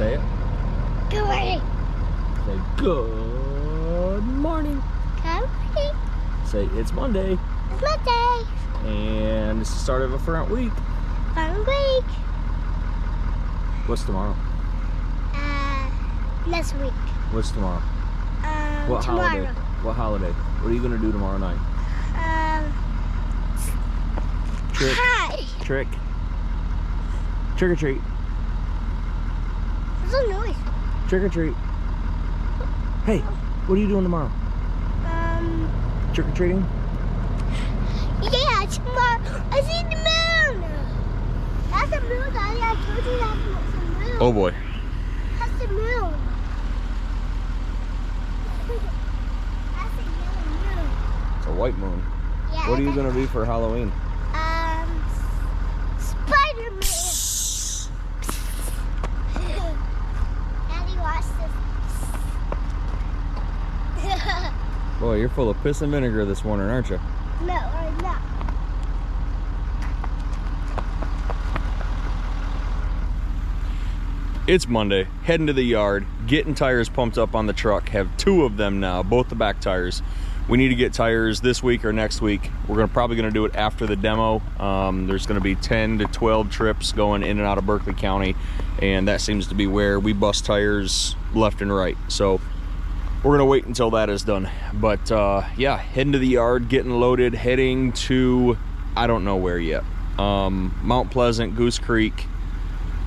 Say it. Good morning. Say good morning. Good morning. Say it's Monday. It's Monday. And it's the start of a front week. Fun week. What's tomorrow? Next week. What's tomorrow? What tomorrow. holiday? What holiday? What are you gonna do tomorrow night? Trick. Hi. Trick. Trick or treat. What's the noise? Trick or treat. Hey, what are you doing tomorrow? Trick or treating? Yeah, tomorrow. I see the moon. That's the moon, Daddy. I told you that's the moon. Oh boy. That's the moon. That's a yellow moon. It's a white moon. Yeah. What are you gonna be for Halloween? Spider-Man. Daddy, watch this. Boy, you're full of piss and vinegar this morning, aren't you? No, I'm not. It's Monday, heading to the yard, getting tires pumped up on the truck. Have two of them now, both the back tires. We need to get tires this week or next week. We're probably gonna do it after the demo. There's gonna be 10 to 12 trips going in and out of Berkeley County, and that seems to be where we bust tires left and right. So we're gonna wait until that is done. But yeah, heading to the yard, getting loaded, heading to, I don't know where yet. Mount Pleasant, Goose Creek,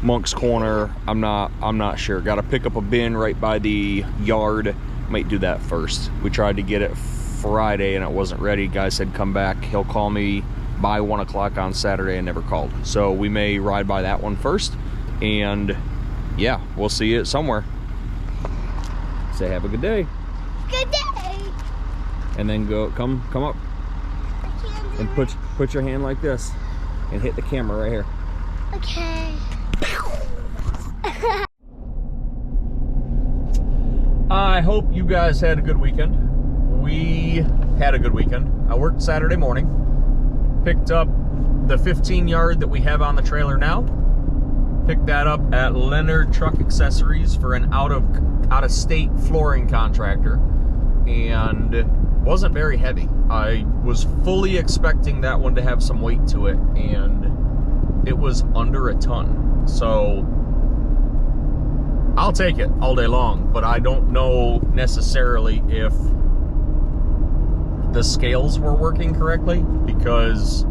Monk's Corner, I'm not sure. Got to pick up a bin right by the yard. Might do that first. We tried to get it Friday and it wasn't ready. Guy said come back, he'll call me by 1 o'clock on Saturday, and never called. So we may ride by that one first, and yeah, we'll see it somewhere. Say have a good day. Good day. And then come up and put your hand like this and hit the camera right here. Okay. I hope you guys had a good weekend. We had a good weekend. I worked Saturday morning, picked up the 15 yard that we have on the trailer now, picked that up at Leonard Truck Accessories for an out of state flooring contractor, and wasn't very heavy. I was fully expecting that one to have some weight to it, and it was under a ton. So I'll take it all day long, but I don't know necessarily if the scales were working correctly, because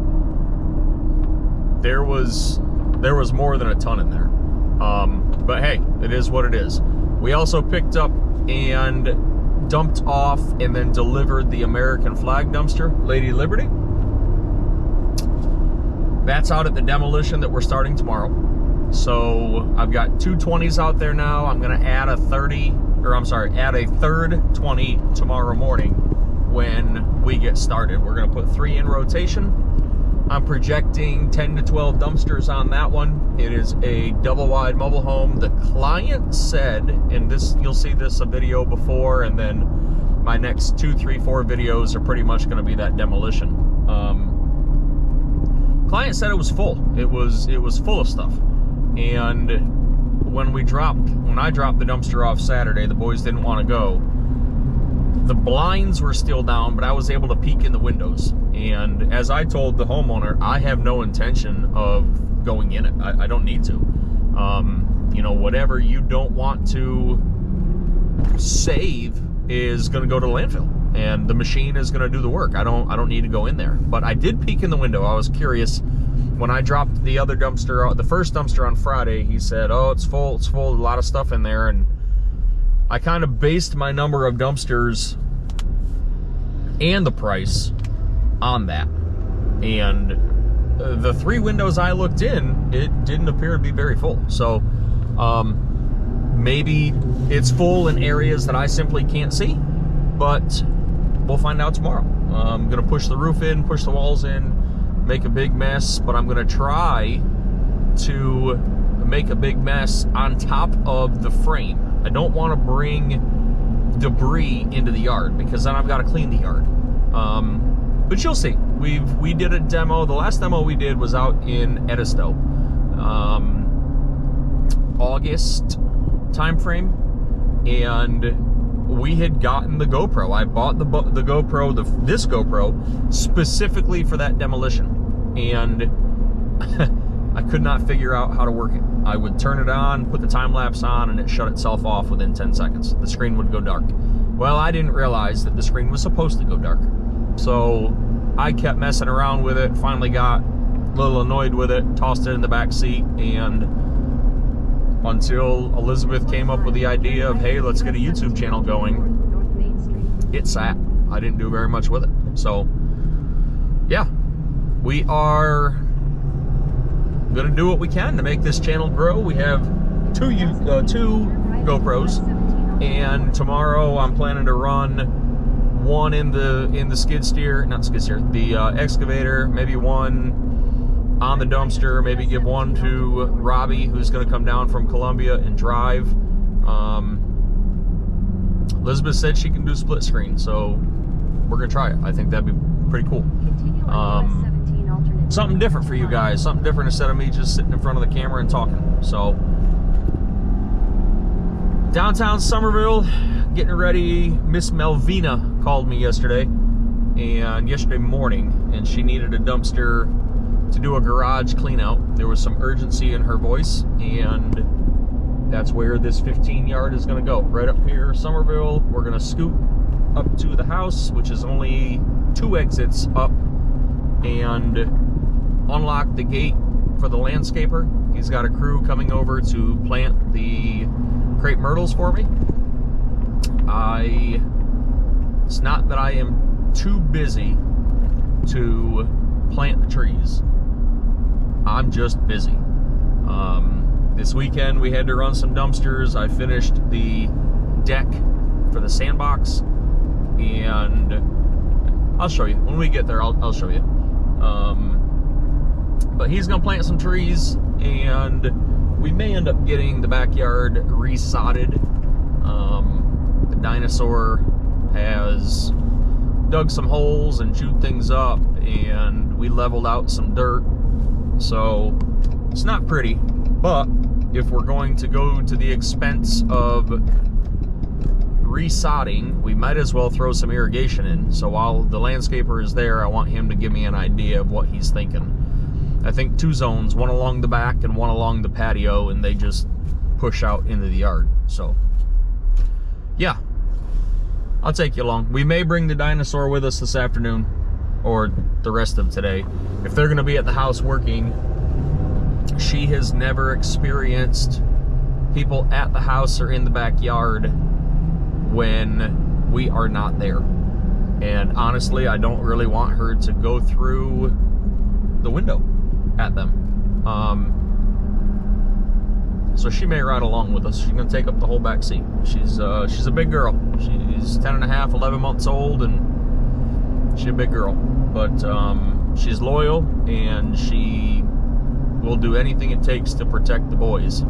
there was more than a ton in there. But hey, it is what it is. We also picked up and dumped off and then delivered the American flag dumpster, Lady Liberty. That's out at the demolition that we're starting tomorrow. So I've got two 20s out there now. I'm gonna add a third 20 tomorrow morning when we get started. We're gonna put 3 in rotation. I'm projecting 10 to 12 dumpsters on that one. It is a double wide mobile home. The client said, and this, you'll see this a video before, and then my next 2, 3, 4 videos are pretty much gonna be that demolition. Client said it was full. It was full of stuff. And when I dropped the dumpster off Saturday, the boys didn't want to go. The blinds were still down, but I was able to peek in the windows. And as I told the homeowner, I have no intention of going in it. I don't need to. You know, whatever you don't want to save is going to go to the landfill, and the machine is going to do the work. I don't need to go in there. But I did peek in the window. I was curious. When I dropped the other dumpster, the first dumpster on Friday, he said, oh, it's full, a lot of stuff in there. And I kind of based my number of dumpsters and the price on that. And the 3 windows I looked in, it didn't appear to be very full. So maybe it's full in areas that I simply can't see, but we'll find out tomorrow. I'm gonna push the roof in, push the walls in, make a big mess, but I'm gonna try to make a big mess on top of the frame. I don't want to bring debris into the yard, because then I've got to clean the yard. But you'll see. We did a demo. The last demo we did was out in Edisto, August time frame, and we had gotten the GoPro. I bought the GoPro, this GoPro, specifically for that demolition, and I could not figure out how to work it. I would turn it on, put the time lapse on, and it shut itself off within 10 seconds. The screen would go dark. Well, I didn't realize that the screen was supposed to go dark. So I kept messing around with it, finally got a little annoyed with it, tossed it in the back seat, and until Elizabeth came up with the idea of, hey, let's get a YouTube channel going, it sat. I didn't do very much with it. So, yeah, we are gonna do what we can to make this channel grow. We have two GoPros, and tomorrow I'm planning to run one in the skid steer, not skid steer, the excavator, maybe one on the dumpster, maybe give one to Robbie, who's going to come down from Columbia and drive. Elizabeth said she can do split screen, so we're going to try it. I think that'd be pretty cool. Something different for you guys, something different instead of me just sitting in front of the camera and talking. So, downtown Somerville, getting ready. Miss Melvina called me yesterday morning, and she needed a dumpster to do a garage clean out. There was some urgency in her voice, and that's where this 15 yard is going to go. Right up here, Somerville. We're going to scoot up to the house, which is only 2 exits up, and unlock the gate for the landscaper. He's got a crew coming over to plant the crepe myrtles for me. It's not that I am too busy to plant the trees. I'm just busy. This weekend we had to run some dumpsters. I finished the deck for the sandbox, and I'll show you when we get there. I'll show you. But he's gonna plant some trees, and we may end up getting the backyard resodded. The dinosaur has dug some holes and chewed things up, and we leveled out some dirt, so it's not pretty. But if we're going to go to the expense of resodding, we might as well throw some irrigation in. So while the landscaper is there, I want him to give me an idea of what he's thinking. I think 2 zones, one along the back and one along the patio, and they just push out into the yard. So yeah, I'll take you along. We may bring the dinosaur with us this afternoon, or the rest of today. If they're gonna be at the house working, she has never experienced people at the house or in the backyard when we are not there. And honestly, I don't really want her to go through the window at them. So she may ride along with us. She's gonna take up the whole back seat. She's a big girl. She's 10 and a half, 11 months old, and she's a big girl. But she's loyal, and she will do anything it takes to protect the boys.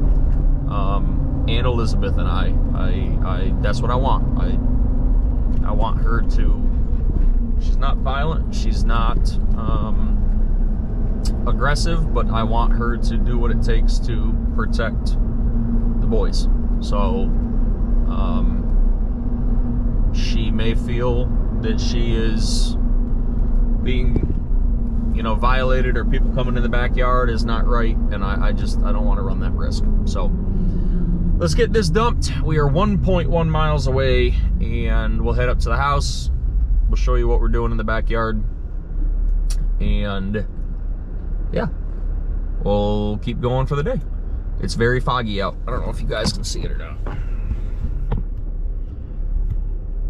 And Elizabeth and I that's what I want. I want her to, she's not violent, she's not aggressive, but I want her to do what it takes to protect the boys. So she may feel that she is being, violated, or people coming in the backyard is not right, and I don't want to run that risk. So let's get this dumped. We are 1.1 miles away, and we'll head up to the house. We'll show you what we're doing in the backyard, and yeah, we'll keep going for the day. It's very foggy out. I don't know if you guys can see it or not.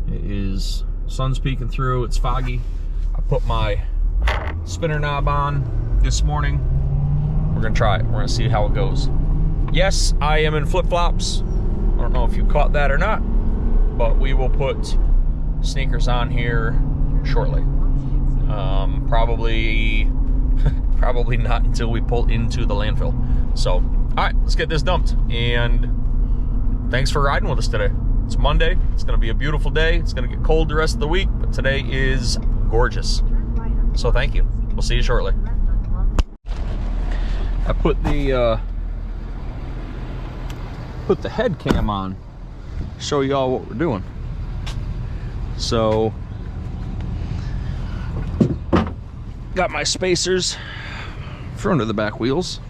It is, sun's peeking through, it's foggy. I put my spinner knob on this morning. We're gonna try it. We're gonna see how it goes. Yes, I am in flip-flops. I don't know if you caught that or not, but we will put sneakers on here shortly. Probably not until we pull into the landfill. So, all right, let's get this dumped. And thanks for riding with us today. It's Monday. It's gonna be a beautiful day. It's gonna get cold the rest of the week, but today is gorgeous. So thank you. We'll see you shortly. I put the put the head cam on, show you all what we're doing. So, got my spacers, front of the back wheels.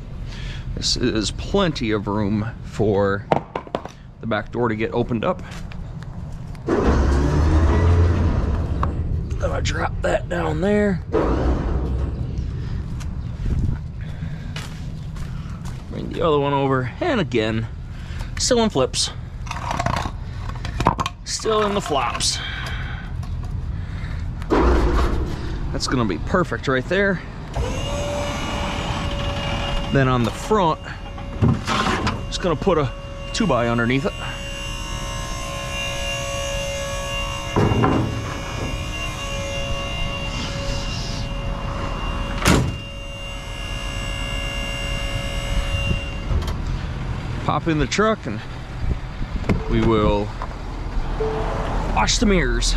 This is plenty of room for the back door to get opened up. Gonna drop that down there. Bring the other one over, and again, still in flips. Still in the flops. That's gonna be perfect right there. Then on the front, just gonna put a 2x underneath it. Pop in the truck and we will wash the mirrors.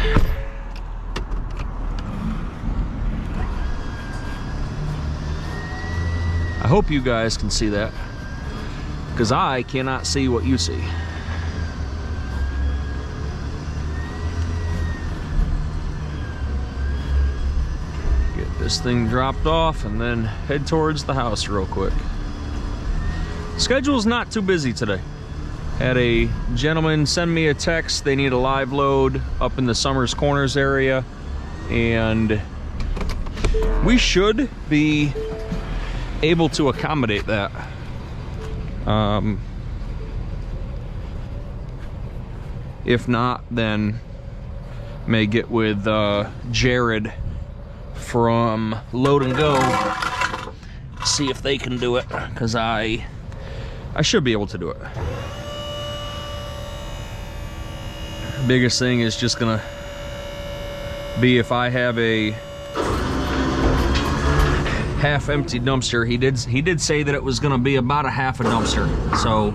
I hope you guys can see that, because I cannot see what you see. Get this thing dropped off and then head towards the house real quick. Schedule's not too busy today. Had a gentleman send me a text. They need a live load up in the Summers Corners area, and we should be able to accommodate that. If not, then may get with Jared from Load and Go, see if they can do it, because I should be able to do it. Biggest thing is just gonna be if I have a half-empty dumpster. He did say that it was gonna be about a half a dumpster. So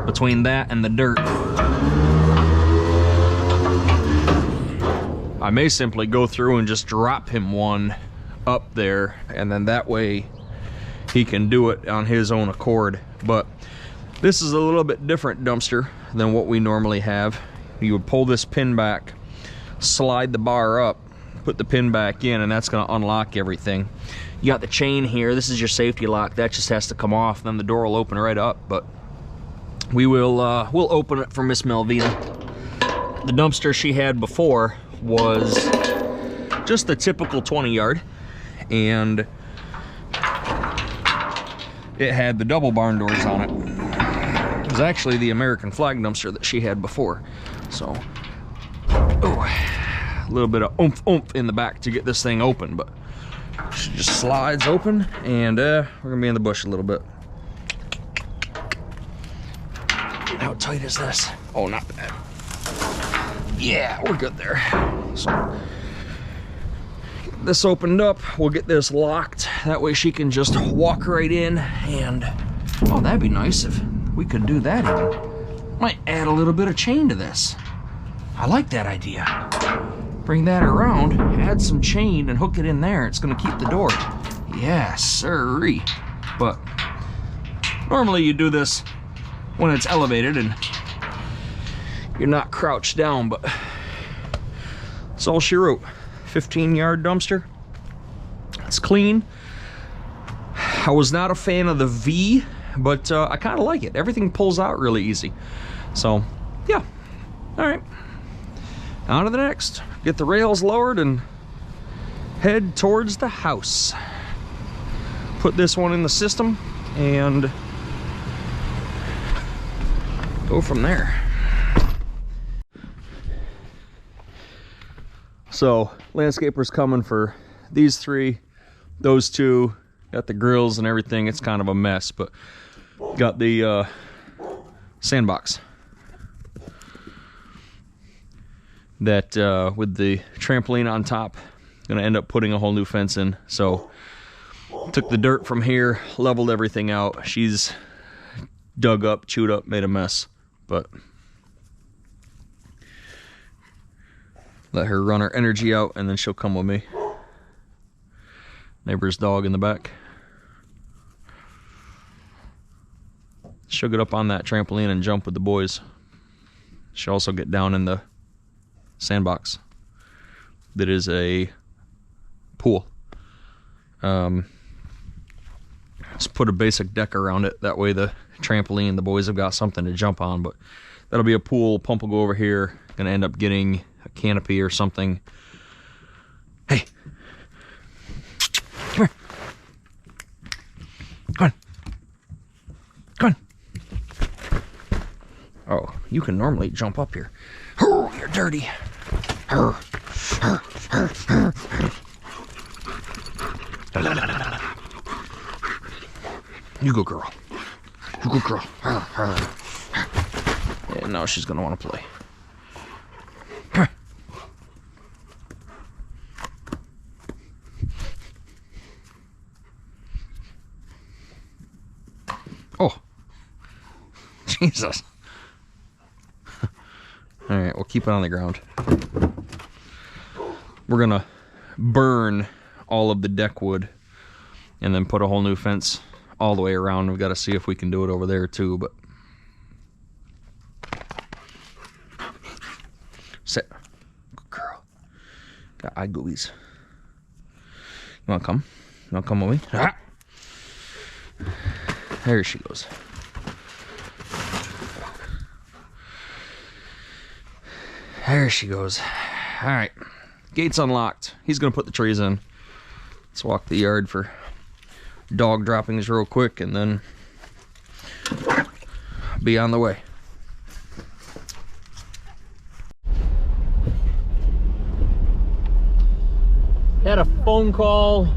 between that and the dirt, I may simply go through and just drop him one up there, and then that way he can do it on his own accord. But this is a little bit different dumpster than what we normally have. You would pull this pin back, slide the bar up, put the pin back in, and that's going to unlock everything. You got the chain here. This is your safety lock. That just has to come off, then the door will open right up. But we will we'll open it for Miss Melvina. The dumpster she had before was just the typical 20-yard, and it had the double barn doors on it. It was actually the American flag dumpster that she had before. So, oh, a little bit of oomph in the back to get this thing open, but she just slides open, and we're gonna be in the bush a little bit. How tight is this? Oh, not bad. Yeah, we're good there. So, get this opened up. We'll get this locked. That way she can just walk right in, and oh, that'd be nice if we could do that even. Might add a little bit of chain to this. I like that idea. Bring that around, add some chain, and hook it in there. It's gonna keep the door. Yes, sirree. But normally you do this when it's elevated and you're not crouched down, but that's all she wrote. 15-yard dumpster. It's clean. I was not a fan of the V, but I kind of like it. Everything pulls out really easy. So, yeah. All right. On to the next. Get the rails lowered and head towards the house. Put this one in the system and go from there. So, landscaper's coming for these three, those two, got the grills and everything. It's kind of a mess, but got the sandbox that with the trampoline on top, gonna end up putting a whole new fence in. So took the dirt from here, leveled everything out. She's dug up, chewed up, made a mess, but let her run her energy out, and then she'll come with me. Neighbor's dog in the back. She'll get up on that trampoline and jump with the boys. She'll also get down in the sandbox. That is a pool. Let's put a basic deck around it. That way the trampoline, the boys have got something to jump on. But that'll be a pool. Pump will go over here. Gonna end up getting a canopy or something. Hey. Come here. Come on. Come on. Oh, you can normally jump up here. Oh, you're dirty. You go, girl. You go, girl. And now she's gonna want to play. Oh, Jesus. All right, we'll keep it on the ground. We're gonna burn all of the deck wood and then put a whole new fence all the way around. We've got to see if we can do it over there too, but sit. Good girl. Got eye goobies. You wanna come? You wanna come with me? Ah. There she goes. There she goes. All right, gate's unlocked. He's gonna put the trees in. Let's walk the yard for dog droppings real quick and then be on the way. Had a phone call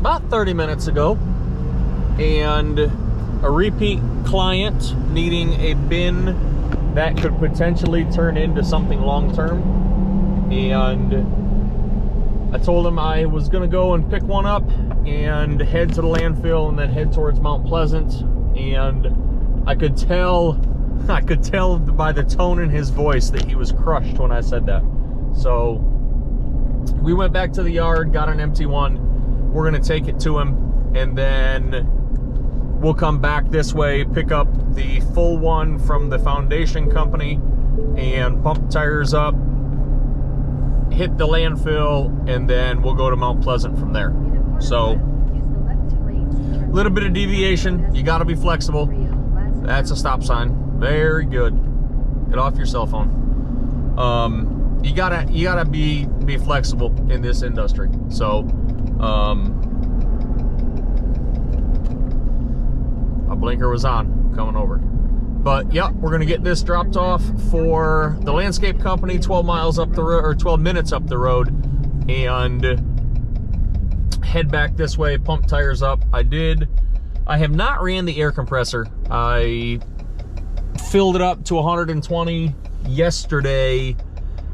about 30 minutes ago, and a repeat client needing a bin that could potentially turn into something long-term. And I told him I was gonna go and pick one up and head to the landfill and then head towards Mount Pleasant. And I could tell by the tone in his voice that he was crushed when I said that. So we went back to the yard, got an empty one. We're gonna take it to him, and then we'll come back this way, pick up the full one from the foundation company and pump tires up, hit the landfill, and then we'll go to Mount Pleasant from there. So a little bit of deviation. You got to be flexible. That's a stop sign. Very good. Get off your cell phone. You gotta be flexible in this industry. So a blinker was on coming over. But yeah, we're gonna get this dropped off for the landscape company 12 miles up the road, or 12 minutes up the road, and head back this way, pump tires up. I have not ran the air compressor. I filled it up to 120 yesterday.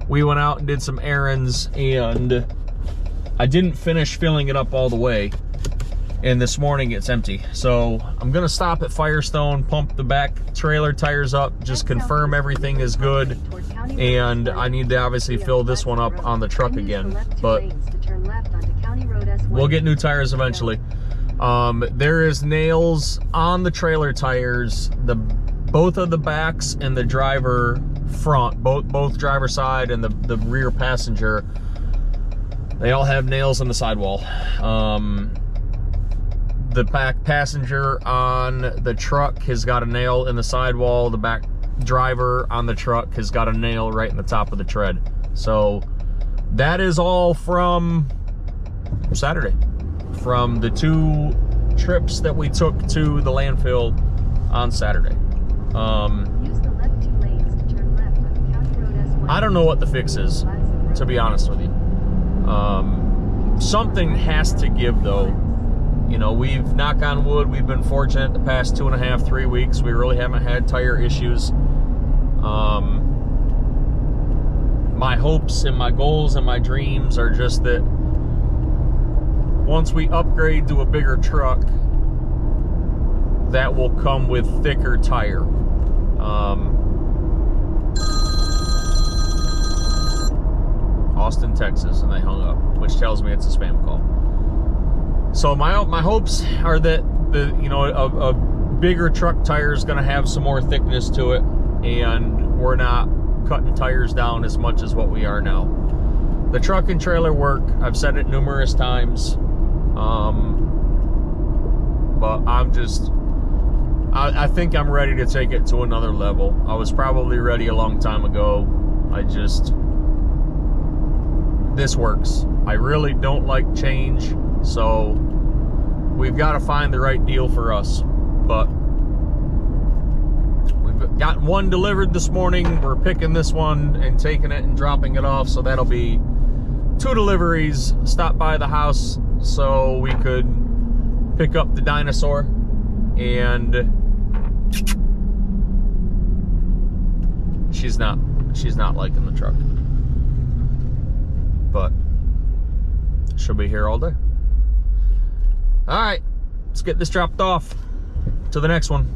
We went out and did some errands, and I didn't finish filling it up all the way. And this morning it's empty. So I'm gonna stop at Firestone, pump the back trailer tires up, just confirm everything is good. And I need to obviously fill this one up on the truck again. But we'll get new tires eventually. There is nails on the trailer tires, both of the backs and the driver front, both driver side and the rear passenger. They all have nails in the sidewall. The back passenger on the truck has got a nail in the sidewall. The back driver on the truck has got a nail right in the top of the tread. So that is all from Saturday, from the 2 trips that we took to the landfill on Saturday. I don't know what the fix is, to be honest with you. Something has to give though. You know, we've, knock on wood, we've been fortunate the past 2.5, 3 weeks. We really haven't had tire issues. My hopes and my goals and my dreams are just that once we upgrade to a bigger truck, that will come with thicker tire. Austin, Texas, and they hung up, which tells me it's a spam call. So my hopes are that a bigger truck tire is going to have some more thickness to it, and we're not cutting tires down as much as what we are now. The truck and trailer work. I've said it numerous times, but I think I'm ready to take it to another level. I was probably ready a long time ago. This works. I really don't like change, so we've got to find the right deal for us. But we've got one delivered this morning. We're picking this one and taking it and dropping it off, so that'll be 2 deliveries. Stop by the house so we could pick up the dinosaur, and she's not liking the truck, but she'll be here all day. All right, let's get this dropped off to the next one.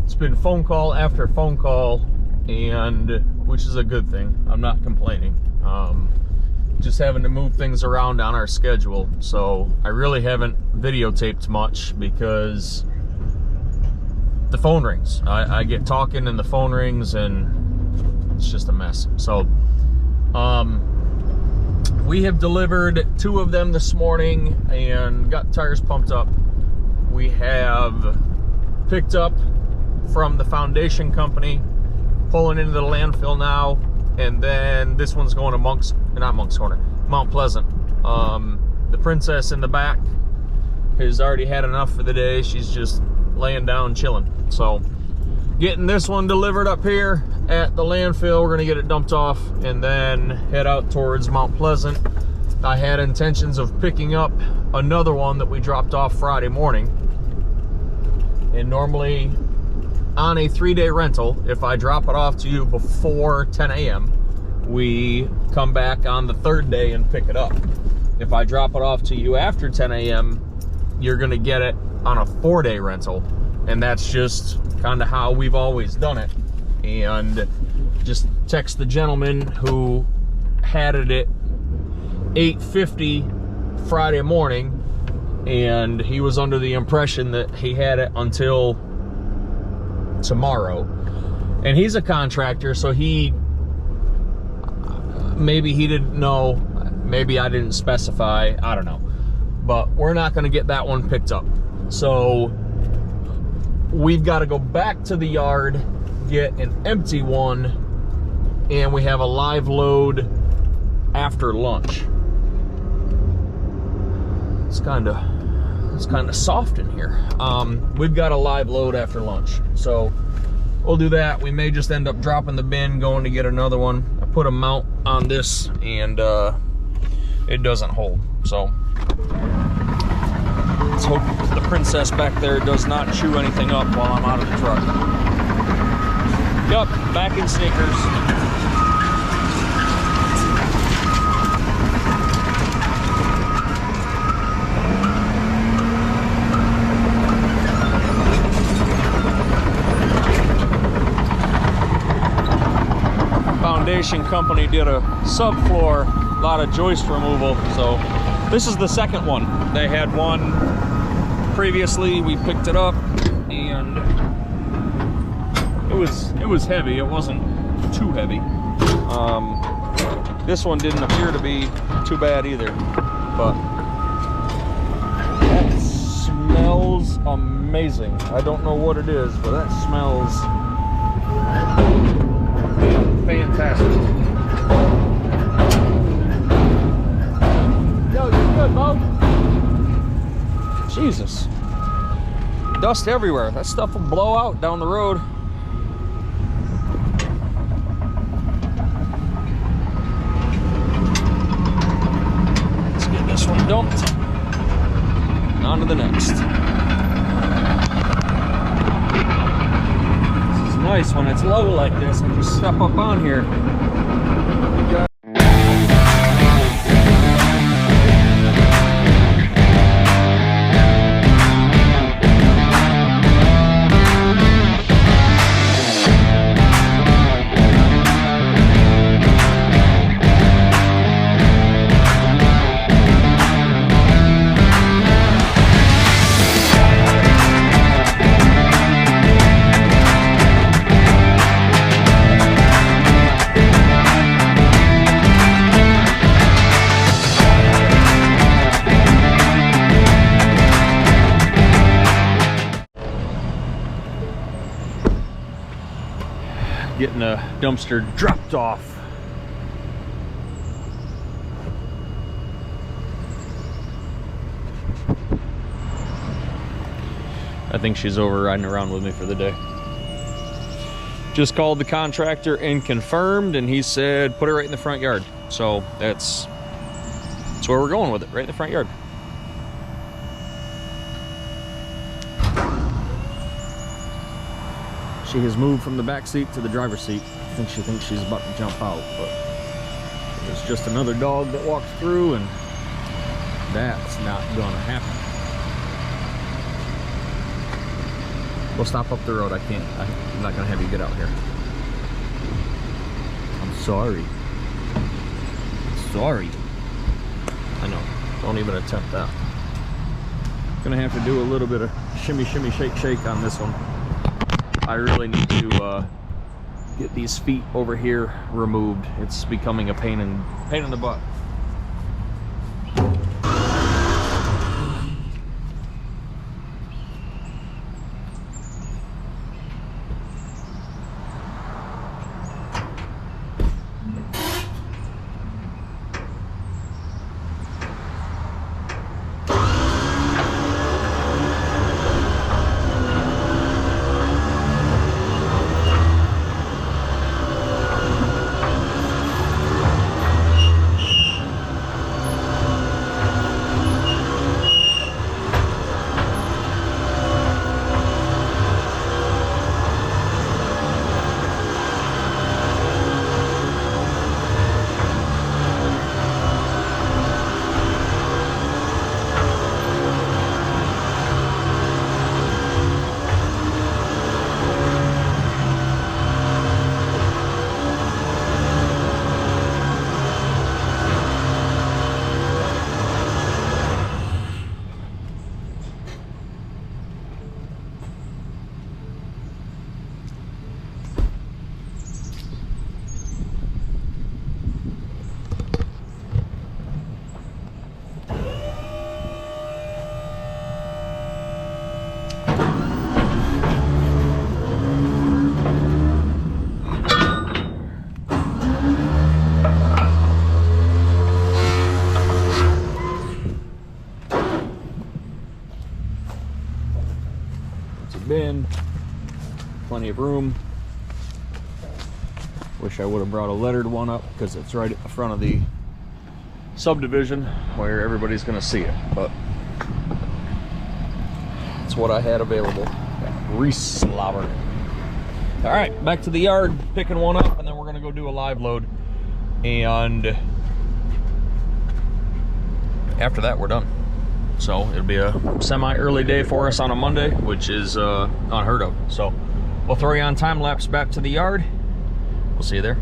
It's been phone call after phone call, and which is a good thing. I'm not complaining. Just having to move things around on our schedule, so I really haven't videotaped much because the phone rings. I get talking and the phone rings, and it's just a mess. So we have delivered 2 of them this morning and got tires pumped up. We have picked up from the foundation company, pulling into the landfill now, and then this one's going to Mount Pleasant. The princess in the back has already had enough for the day. She's just laying down chilling. So getting this one delivered up here at the landfill. We're gonna get it dumped off and then head out towards Mount Pleasant. I had intentions of picking up another one that we dropped off Friday morning, and normally on a 3-day rental, if I drop it off to you before 10 a.m., we come back on the 3rd day and pick it up. If I drop it off to you after 10 a.m., you're gonna get it on a 4-day rental, and that's just kind of how we've always done it. And just text the gentleman who had it at 8:50 Friday morning, and he was under the impression that he had it until tomorrow. And he's a contractor, so maybe he didn't know, maybe I didn't specify, I don't know. But we're not gonna get that one picked up. So we've got to go back to the yard, get an empty one, and we have a live load after lunch. It's kind of soft in here. We've got a live load after lunch, so we'll do that. We may just end up dropping the bin, going to get another one. I put a mount on this, and it doesn't hold. So let's hope the princess back there does not chew anything up while I'm out of the truck. Yup, back in sneakers. Foundation company did a subfloor, a lot of joist removal, so this is the second one. They had one previously, we picked it up, and it was heavy. It wasn't too heavy. This one didn't appear to be too bad either, but that smells amazing. I don't know what it is, but that smells fantastic. Yo, you good, Bo? Jesus. Dust everywhere. That stuff will blow out down the road. Let's get this one dumped. And on to the next. This is nice when it's low like this and just step up on here. getting a dumpster dropped off. I think she's over riding around with me for the day. Just called the contractor and confirmed, and he said put it right in the front yard. So that's where we're going with it, right in the front yard. She has moved from the back seat to the driver's seat. I think she thinks she's about to jump out, but there's just another dog that walks through, and that's not gonna happen. We'll stop up the road. I'm not gonna have you get out here. I'm sorry. Sorry. I know. Don't even attempt that. Gonna have to do a little bit of shimmy, shimmy, shake, shake on this one. I really need to get these feet over here removed. It's becoming a pain in the butt. Bin, plenty of room. Wish I would have brought a lettered one up because it's right at the front of the subdivision where everybody's going to see it, but it's what I had available. Reslobber. All right, back to the yard, picking one up, and then we're going to go do a live load, and after that we're done. So it'll be a semi-early day for us on a Monday, which is unheard of. So we'll throw you on time lapse back to the yard. We'll see you there.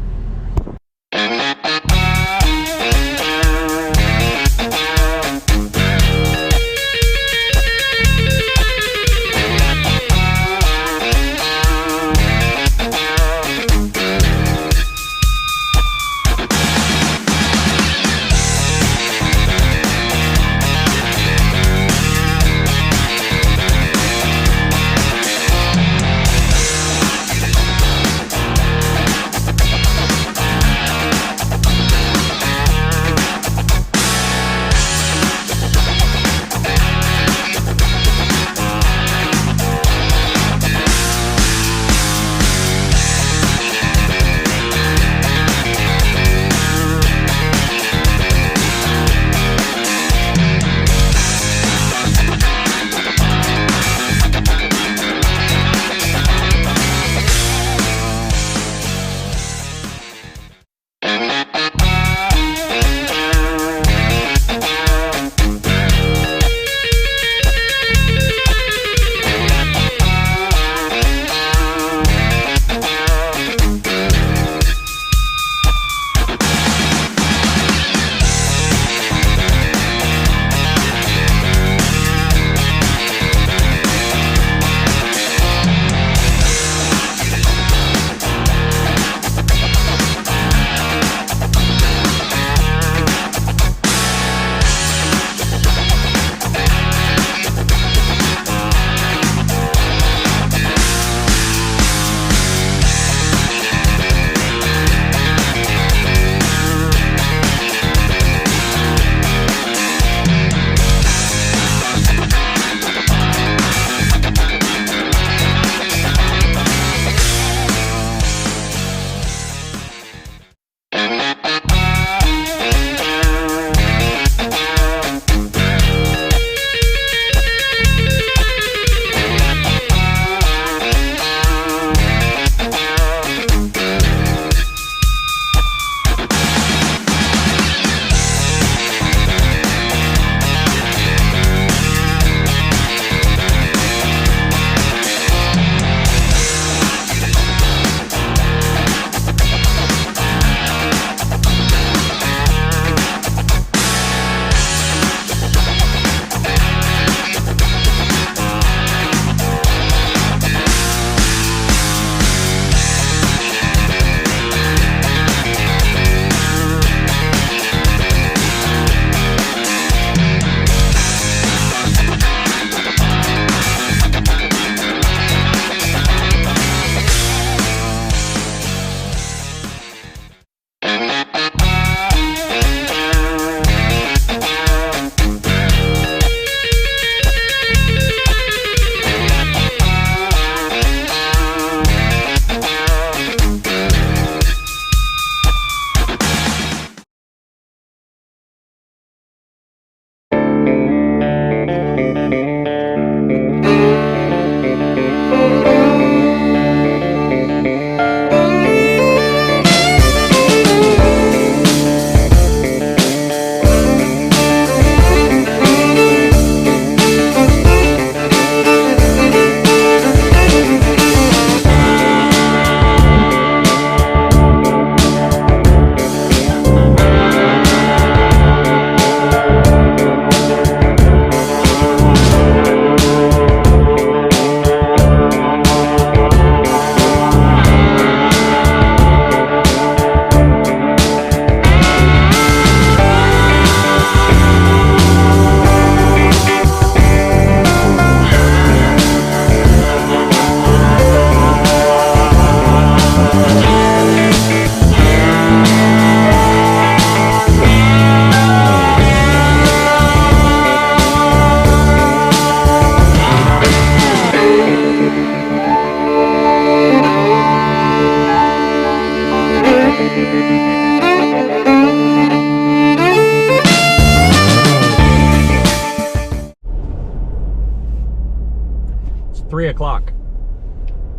3 o'clock.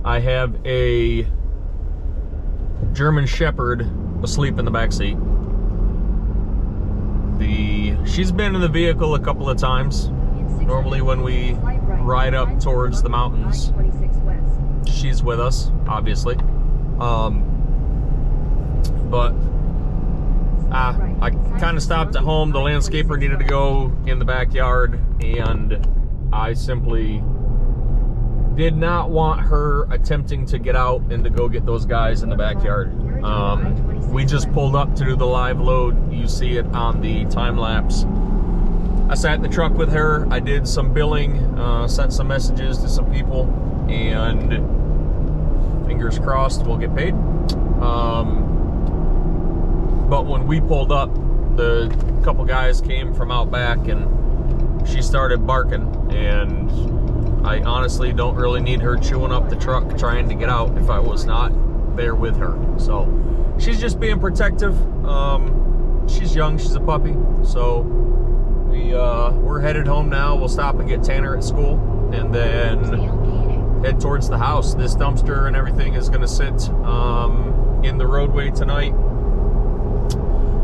I have a German Shepherd asleep in the back seat. She's been in the vehicle a couple of times. Normally when we ride up towards the mountains, she's with us, obviously. But I kind of stopped at home. The landscaper needed to go in the backyard, and I simply did not want her attempting to get out and to go get those guys in the backyard. We just pulled up to do the live load. You see it on the time lapse. I sat in the truck with her. I did some billing, sent some messages to some people, and fingers crossed we'll get paid. But when we pulled up, the couple guys came from out back and she started barking, and I honestly don't really need her chewing up the truck trying to get out if I was not there with her. So she's just being protective. She's young, she's a puppy. So we're headed home now. We'll stop and get Tanner at school and then head towards the house. This dumpster and everything is gonna sit in the roadway tonight.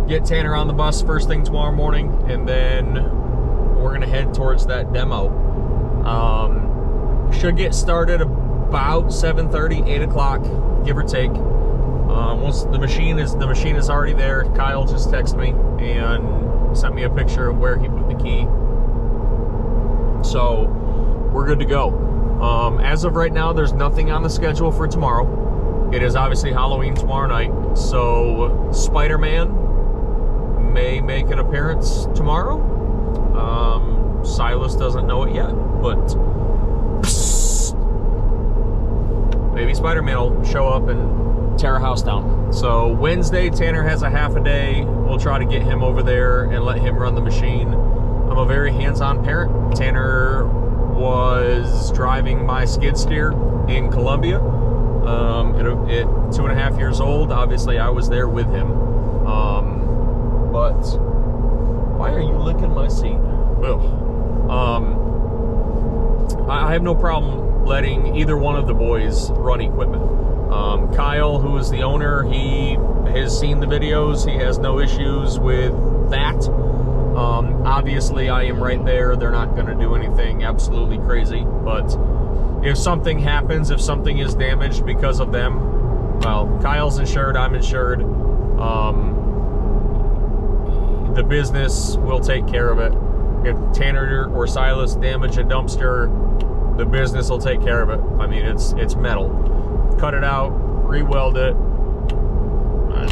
Get Tanner on the bus first thing tomorrow morning, and then we're gonna head towards that demo. Should get started about 7:30, 8 o'clock, give or take. Once the machine is already there. Kyle just texted me and sent me a picture of where he put the key. So we're good to go. As of right now, there's nothing on the schedule for tomorrow. It is obviously Halloween tomorrow night, so Spider-Man may make an appearance tomorrow. Silas doesn't know it yet, but maybe Spider-Man will show up and tear a house down. So Wednesday, Tanner has a half a day. We'll try to get him over there and let him run the machine. I'm a very hands-on parent. Tanner was driving my skid steer in Columbia at 2.5 years old. Obviously, I was there with him. But why are you licking my seat? Ugh. I have no problem letting either one of the boys run equipment. Kyle, who is the owner, he has seen the videos. He has no issues with that. Obviously, I am right there. They're not going to do anything absolutely crazy. But if something happens, if something is damaged because of them, well, Kyle's insured, I'm insured. The business will take care of it. If Tanner or Silas damage a dumpster, the business will take care of it. I mean, it's metal. Cut it out, re-weld it.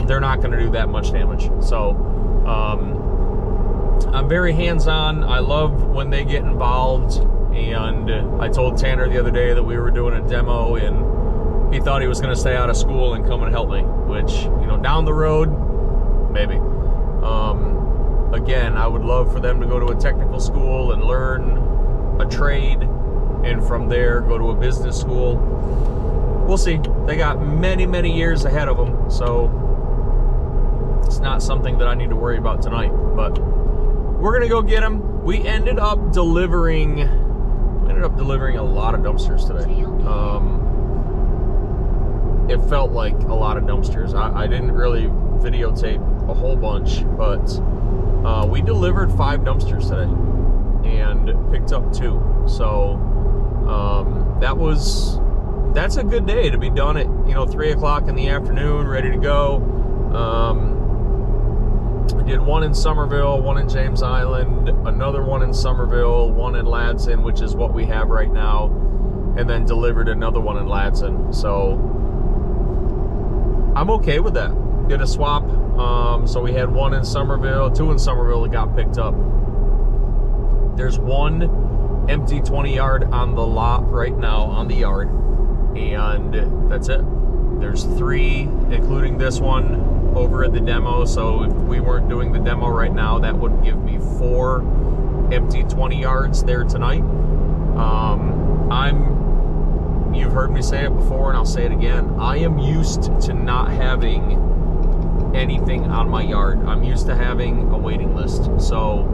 They're not going to do that much damage. So I'm very hands-on. I love when they get involved. And I told Tanner the other day that we were doing a demo, and he thought he was going to stay out of school and come and help me, which, you know, down the road, maybe. Again, I would love for them to go to a technical school and learn a trade, and from there go to a business school. We'll see. They got many, many years ahead of them, so it's not something that I need to worry about tonight. But we're gonna go get them. We ended up delivering a lot of dumpsters today. It felt like a lot of dumpsters. I didn't really videotape a whole bunch, but we delivered 5 dumpsters today and picked up 2. So that's a good day to be done at 3 o'clock in the afternoon, ready to go. I did one in Somerville, one in James Island, another one in Somerville, one in Ladson, which is what we have right now, and then delivered another one in Ladson. So I'm okay with that. Did a swap. So we had 1 in Somerville, 2 in Somerville that got picked up. There's 1 empty 20-yard on the lot right now, on the yard, and that's it. There's 3, including this one, over at the demo. So if we weren't doing the demo right now, that would give me 4 empty 20 yards there tonight. You've heard me say it before, and I'll say it again. I am used to not having anything on my yard. I'm used to having a waiting list. So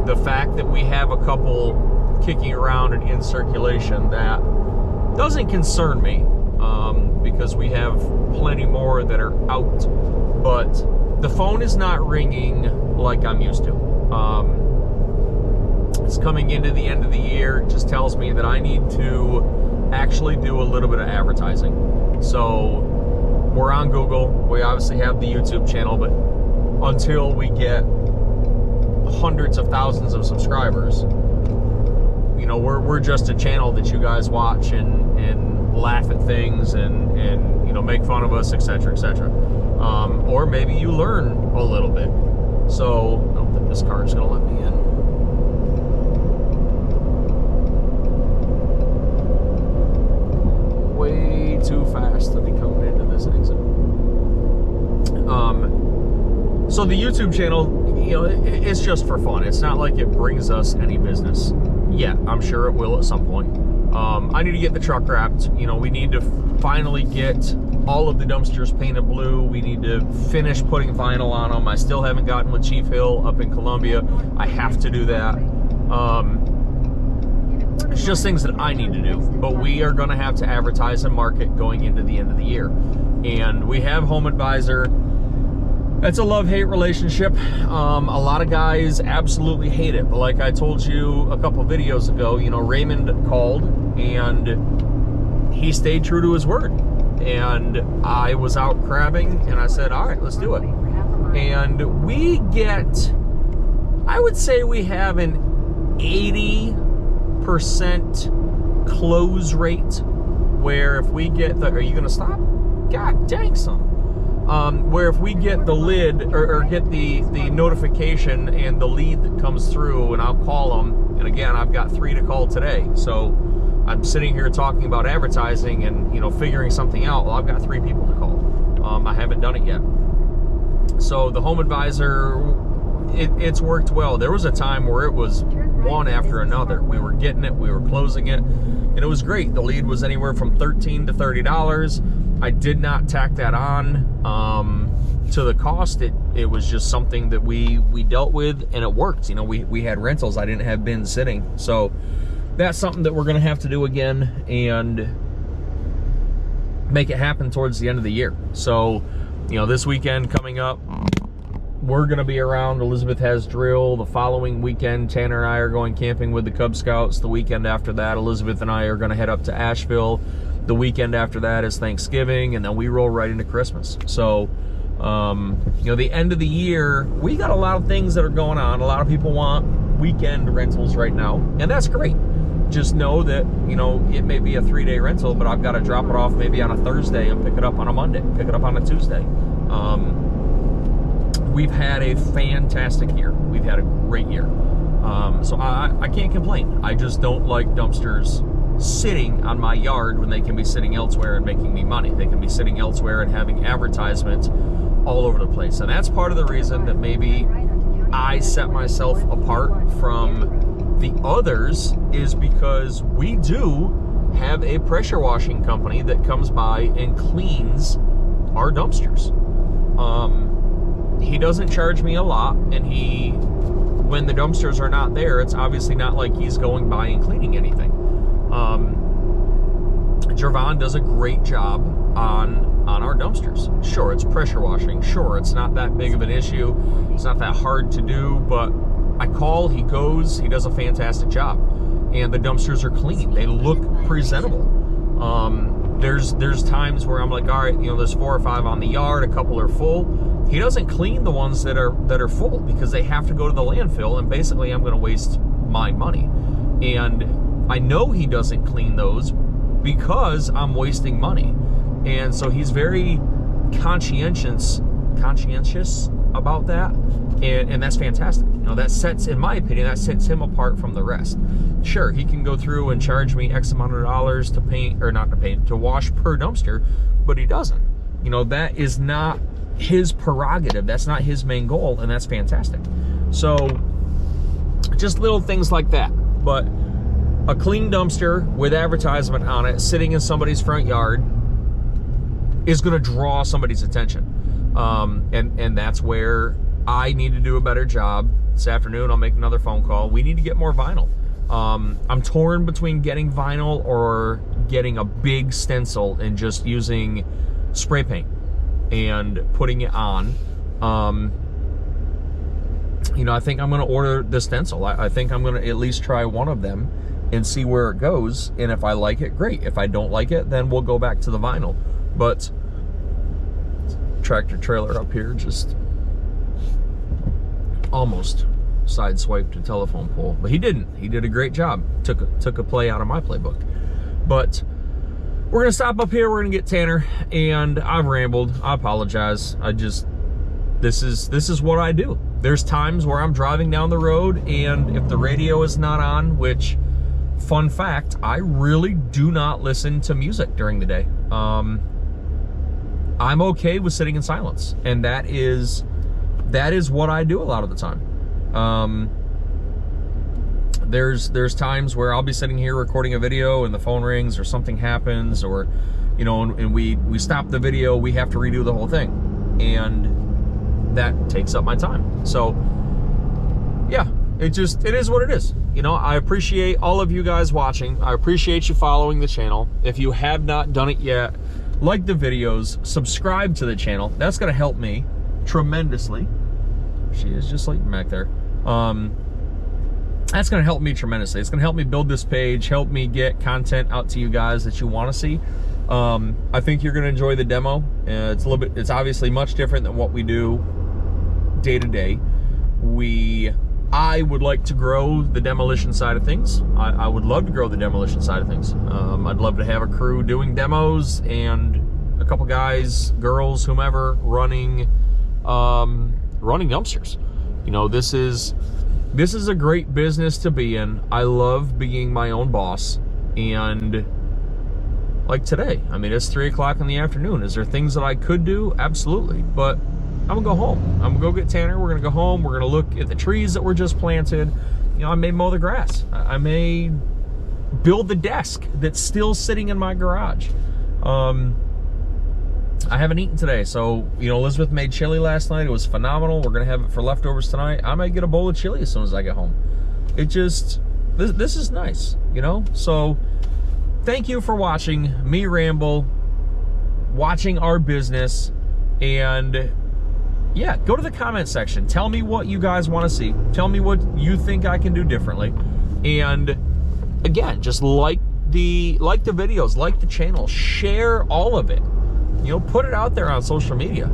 the fact that we have a couple kicking around and in circulation, that doesn't concern me, because we have plenty more that are out, but the phone is not ringing like I'm used to. It's coming into the end of the year. It just tells me that I need to actually do a little bit of advertising. So we're on Google. We obviously have the YouTube channel, but until we get hundreds of thousands of subscribers, you know, we're just a channel that you guys watch and laugh at things and you know, make fun of us, etc., etc. Or maybe you learn a little bit. So I don't think this car is going to let me in. Way too fast to be coming into this exit. So the YouTube channel, you know, it's just for fun. It's not like it brings us any business yet. I'm sure it will at some point. I need to get the truck wrapped. You know, we need to finally get all of the dumpsters painted blue. We need to finish putting vinyl on them. I still haven't gotten with Chief Hill up in Columbia. I have to do that. It's just things that I need to do, but we are going to have to advertise and market going into the end of the year. And we have Home Advisor. It's a love-hate relationship. A lot of guys absolutely hate it, but like I told you a couple videos ago, you know, Raymond called and he stayed true to his word. And I was out crabbing and I said, all right, let's do it. And we get, I would say we have an 80% close rate, where if we get the, are you gonna stop? God dang, son. Where if we get the lid or get the notification and the lead that comes through, and I'll call them, and again, I've got 3 to call today, so I'm sitting here talking about advertising and, you know, figuring something out. Well, I've got 3 people to call. I haven't done it yet. So the Home Advisor, it's worked well. There was a time where it was one after another. We were getting it, we were closing it, and it was great. The lead was anywhere from $13 to $30. I did not tack that on to the cost. It was just something that we dealt with, and it worked. You know, we had rentals. I didn't have bins sitting. So that's something that we're going to have to do again and make it happen towards the end of the year. So, you know, this weekend coming up, we're going to be around. Elizabeth has drill. The following weekend, Tanner and I are going camping with the Cub Scouts. The weekend after that, Elizabeth and I are going to head up to Asheville. The weekend after that is Thanksgiving, and then we roll right into Christmas. So, you know, the end of the year, we got a lot of things that are going on. A lot of people want weekend rentals right now, and that's great. Just know that, you know, it may be a 3-day rental, but I've got to drop it off maybe on a Thursday and pick it up on a Monday, pick it up on a Tuesday. We've had a fantastic year. We've had a great year. So I can't complain. I just don't like dumpsters sitting on my yard when they can be sitting elsewhere and making me money. They can be sitting elsewhere and having advertisement all over the place. And that's part of the reason that maybe I set myself apart from the others, is because we do have a pressure washing company that comes by and cleans our dumpsters. He doesn't charge me a lot, and when the dumpsters are not there, it's obviously not like he's going by and cleaning anything. Jervon does a great job on our dumpsters. Sure, it's pressure washing. Sure, it's not that big of an issue. It's not that hard to do, but I call, he goes, he does a fantastic job. And the dumpsters are clean. They look presentable. There's times where I'm like, all right, you know, there's 4 or 5 on the yard, a couple are full. He doesn't clean the ones that are full because they have to go to the landfill, and basically I'm going to waste my money. And I know he doesn't clean those because I'm wasting money. And so he's very conscientious about that, and that's fantastic. You know, that sets, in my opinion, that sets him apart from the rest. Sure, he can go through and charge me X amount of dollars to paint, or not to paint, to wash per dumpster, but he doesn't. You know, that is not his prerogative. That's not his main goal, and that's fantastic. So just little things like that. But a clean dumpster with advertisement on it sitting in somebody's front yard is going to draw somebody's attention. And that's where I need to do a better job. This afternoon, I'll make another phone call. We need to get more vinyl. I'm torn between getting vinyl or getting a big stencil and just using spray paint and putting it on. You know, I think I'm going to order the stencil. I think I'm going to at least try one of them and see where it goes. And if I like it, great. If I don't like it, then we'll go back to the vinyl. But tractor trailer up here just almost sideswiped a telephone pole, but he didn't. He did a great job. Took a play out of my playbook. But we're gonna stop up here. We're gonna get Tanner, and I've rambled. I apologize. This is what I do. There's times where I'm driving down the road, and if the radio is not on, which, fun fact, I really do not listen to music during the day. I'm okay with sitting in silence, and that is what I do a lot of the time. There's times where I'll be sitting here recording a video and the phone rings or something happens, or, you know, and we stop the video, we have to redo the whole thing, and that takes up my time. So yeah, it is what it is. You know, I appreciate all of you guys watching. I appreciate you following the channel. If you have not done it yet, like the videos, subscribe to the channel. That's gonna help me tremendously. She is just sleeping back there. That's gonna help me tremendously. It's gonna help me build this page, help me get content out to you guys that you want to see. I think you're gonna enjoy the demo. It's obviously much different than what we do day to day. I would like to grow the demolition side of things. I would love to grow the demolition side of things. I'd love to have a crew doing demos and a couple guys, girls, whomever, running dumpsters. You know, this is a great business to be in. I love being my own boss. And like today, I mean, it's 3 o'clock in the afternoon. Is there things that I could do? Absolutely. But I'm gonna go home. I'm gonna go get Tanner. We're gonna go home. We're gonna look at the trees that were just planted. You know, I may mow the grass. I may build the desk that's still sitting in my garage. I haven't eaten today, so, you know, Elizabeth made chili last night. It was phenomenal. We're gonna have it for leftovers tonight. I might get a bowl of chili as soon as I get home. This is nice, you know? So thank you for watching me ramble, watching our business, and yeah, go to the comment section. Tell me what you guys want to see. Tell me what you think I can do differently. And again, just like the videos, like the channel, share all of it. You know, put it out there on social media.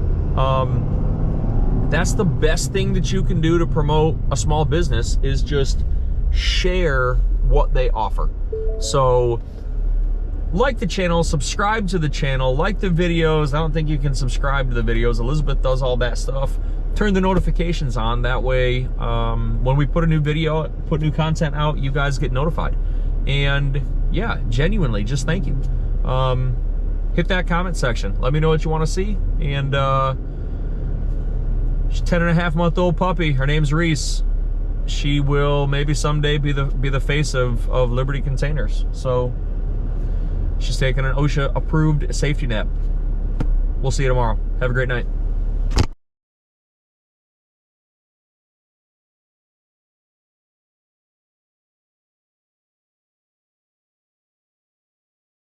That's the best thing that you can do to promote a small business, is just share what they offer. So like the channel, subscribe to the channel, like the videos. I don't think you can subscribe to the videos. Elizabeth does all that stuff. Turn the notifications on. That way, when we put a new video, put new content out, you guys get notified. And yeah, genuinely, just thank you. Hit that comment section. Let me know what you want to see. And she's a 10.5-month-old puppy. Her name's Reese. She will maybe someday be the face of Liberty Containers. So she's taking an OSHA approved safety nap. We'll see you tomorrow. Have a great night.